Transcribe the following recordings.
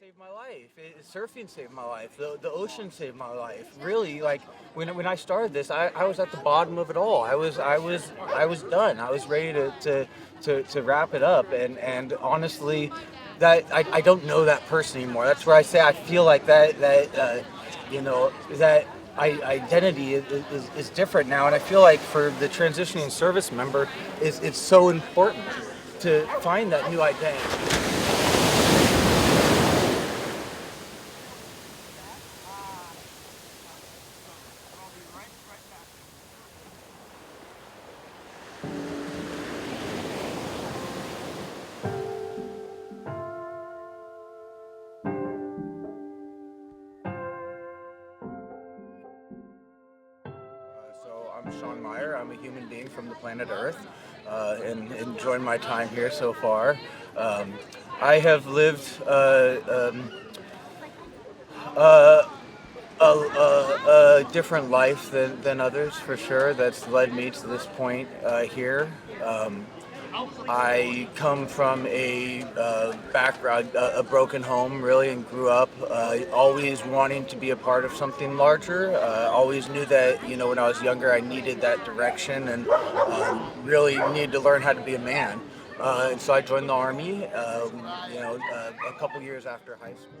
saved my life. Surfing saved my life. The ocean saved my life. Really, like when I started this, I was at the bottom of it all. I was done. I was ready to wrap it up. And honestly, that I don't know that person anymore. That's where I say I feel like that identity is different now, and I feel like for the transitioning service member, it's so important to find that new identity. So I'm Sean Meyer. I'm a human being from the planet Earth, and enjoying my time here so far. Um, I have lived uh, a different life than others, for sure. That's led me to this point here. I come from a background, a broken home, really, and grew up always wanting to be a part of something larger. Always knew that, when I was younger, I needed that direction and really needed to learn how to be a man. And so I joined the Army, a couple years after high school.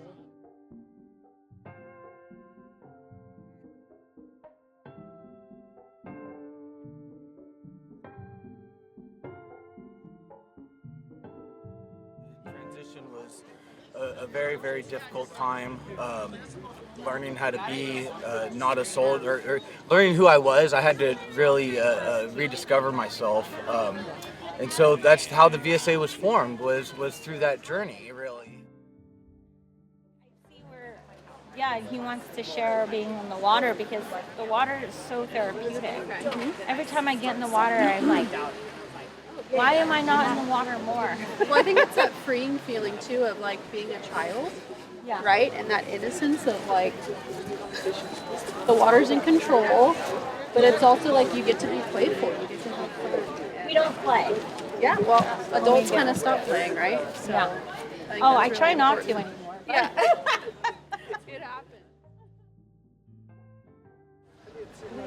Transition was a very, very difficult time. Learning how to be not a soldier, or learning who I was. I had to really rediscover myself, and so that's how the VSA was formed. Was through that journey, really. See where, yeah, he wants to share being in the water because the water is so therapeutic. Every time I get in the water, I'm like, why am I not in the water more? Well, I think it's that freeing feeling too of like being a child, Yeah. right? And that innocence of like the water's in control, but it's also like you get to be playful. You get to have fun. We don't play. Yeah. Well, adults kind of stop playing, right? So, Yeah. think Oh, that's I really try not to important. anymore. Yeah. It happens.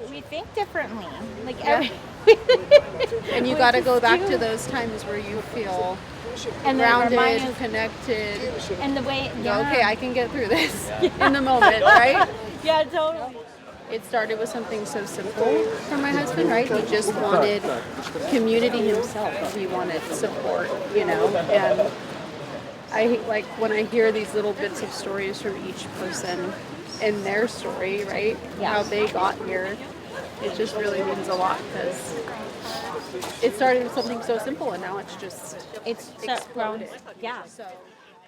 We think differently. Like Yeah. every. And you We got to just go back do. to those times where you feel And then grounded, remind us- connected. and the way. Go, Yeah. okay, I can get through this in the moment, right? Yeah, totally. It started with something so simple for my husband, right? He just wanted community himself. He wanted support, and I like when I hear these little bits of stories from each person and their story, right? Yeah. How they got here. It just really means a lot because it started with something so simple and now it's just It's just grown. exploded. Yeah. So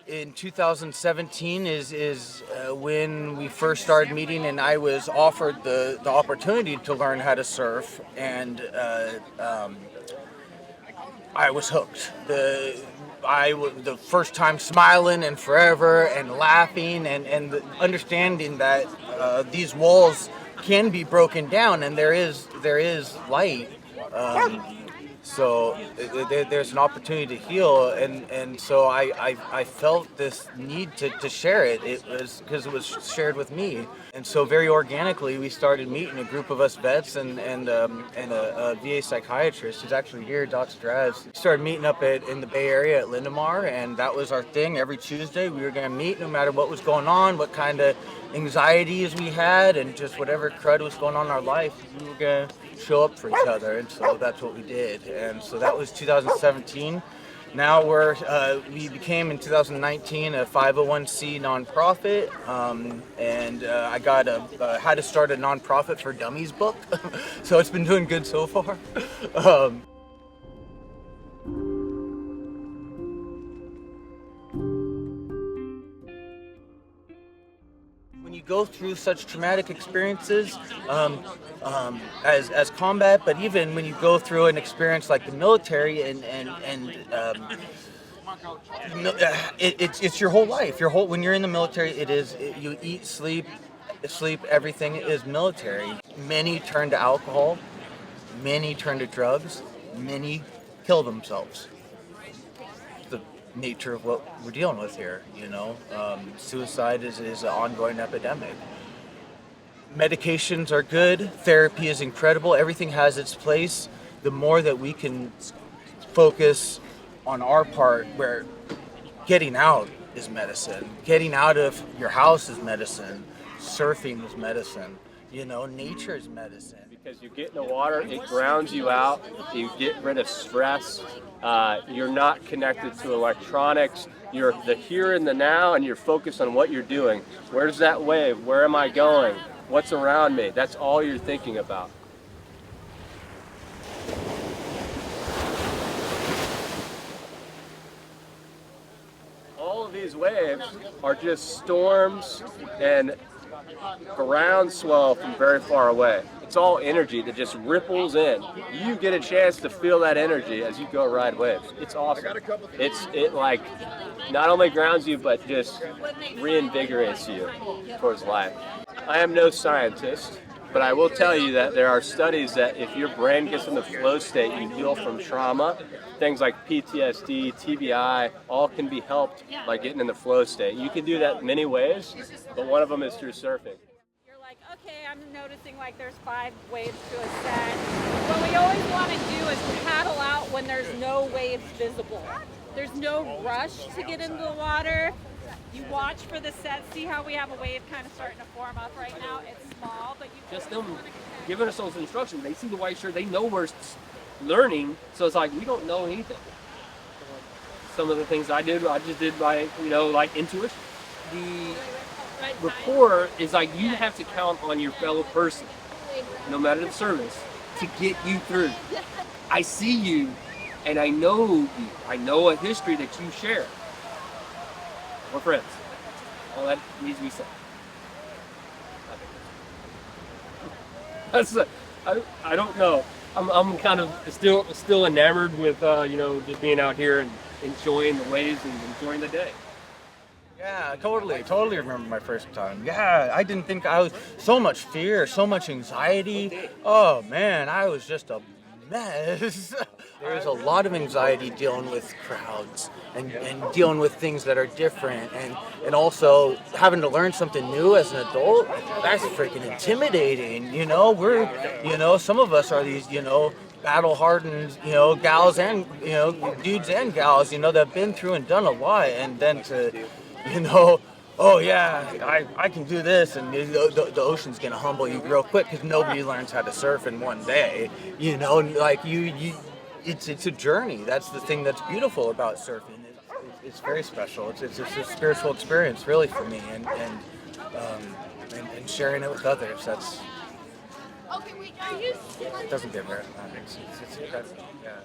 In 2017 is when we first started meeting, and I was offered the opportunity to learn how to surf, and I was hooked. The first time smiling and forever and laughing and understanding that these walls can be broken down and there is light. So there's an opportunity to heal, and so I felt this need to share it. It was because it was shared with me, and so very organically we started meeting a group of us vets and a VA psychiatrist who's actually here, Doc Straz. We started meeting up in the Bay Area at Lindemar, and that was our thing. Every Tuesday we were going to meet, no matter what was going on, what kind of anxieties we had, and just whatever crud was going on in our life, we were going to show up for each other, and so that's what we did. And so that was 2017. Now we became in 2019 a 501c nonprofit, and I got a how to start a nonprofit for dummies book. So it's been doing good so far. When you go through such traumatic experiences, as combat, but even when you go through an experience like the military it's your whole life. When you're in the military, you eat, sleep, everything is military. Many turn to alcohol, many turn to drugs, many kill themselves. The nature of what we're dealing with here. Suicide is an ongoing epidemic. Medications are good. Therapy is incredible. Everything has its place. The more that we can focus on our part, where getting out is medicine. Getting out of your house is medicine. Surfing is medicine. Nature is medicine. Because you get in the water, it grounds you out, you get rid of stress, you're not connected to electronics, you're the here and the now, and you're focused on what you're doing. Where's that wave? Where am I going? What's around me? That's all you're thinking about. All of these waves are just storms and groundswell from very far away. It's all energy that just ripples in. You get a chance to feel that energy as you go ride waves. It's awesome. It like not only grounds you, but just reinvigorates you towards life. I am no scientist, but I will tell you that there are studies that if your brain gets in the flow state, you heal from trauma. Things like PTSD, TBI, all can be helped by getting in the flow state. You can do that many ways, but one of them is through surfing. You're like, okay, I'm noticing like there's 5 waves to a set. What we always want to do is paddle out when there's no waves visible. There's no rush to get into the water. You watch for the set, see how we have a wave kind of starting to form up right now. It's small, but you just them giving us those instructions. They see the white shirt, they know we're learning, so it's like we don't know anything. Some of the things I just did by, like intuition. The rapport is like you have to count on your fellow person, no matter the service, to get you through. I see you, and I know you. I know a history that you share. We're friends. All that needs to be said. I don't know. I'm kind of still enamored with just being out here and enjoying the waves and enjoying the day. Yeah, totally remember my first time. Yeah, I didn't think I was so much fear, so much anxiety. Oh man, I was just a mess. There's a lot of anxiety dealing with crowds and dealing with things that are different and also having to learn something new as an adult. That's freaking intimidating. Some of us are these, battle hardened, gals and, dudes and gals, that have been through and done a lot, and then to, oh yeah, I can do this, and the ocean's gonna humble you real quick because nobody learns how to surf in one day. It's a journey. That's the thing that's beautiful about surfing. It's very special. It's a spiritual experience, really, for me, and sharing it with others. That's it doesn't get rare. It's incredible. Yeah.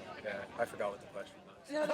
I forgot what the question was.